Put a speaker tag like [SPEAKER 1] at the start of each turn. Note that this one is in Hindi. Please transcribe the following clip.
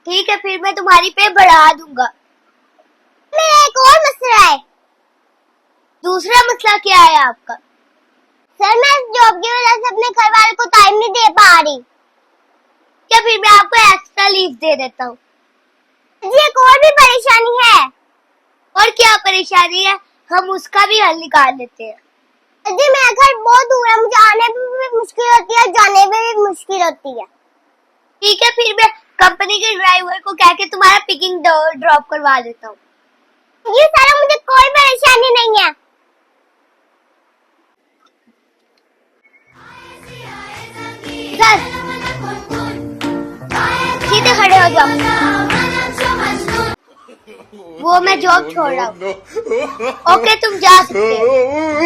[SPEAKER 1] ठीक है, फिर मैं तुम्हारी पे बढ़ा दूंगा।
[SPEAKER 2] मेरा एक और मसला है।
[SPEAKER 1] दूसरा मसला क्या है आपका?
[SPEAKER 2] सर मैं जॉब की वजह से अपने घर वाले को टाइम नहीं दे पा रही।
[SPEAKER 1] क्या फिर मैं आपको एक्स्ट्रा लीव दे देता हूँ।
[SPEAKER 2] जी एक और भी परेशानी है।
[SPEAKER 1] और क्या परेशानी है, हम उसका भी हल निकाल लेते हैं।
[SPEAKER 2] जी मेरा घर बहुत दूर है, मुझे आने में भी मुश्किल होती है, जाने में भी मुश्किल होती है।
[SPEAKER 1] ठीक है, फिर मैं कंपनी के ड्राइवर को कह के तुम्हारा पिकिंग ड्रॉप करवा देता हूँ।
[SPEAKER 2] ये सारा मुझे कोई परेशानी नहीं है।
[SPEAKER 1] सर सीधे खड़े हो जाओ। वो मैं जॉब छोड़ रहा हूँ। ओके तुम जा सकते हो।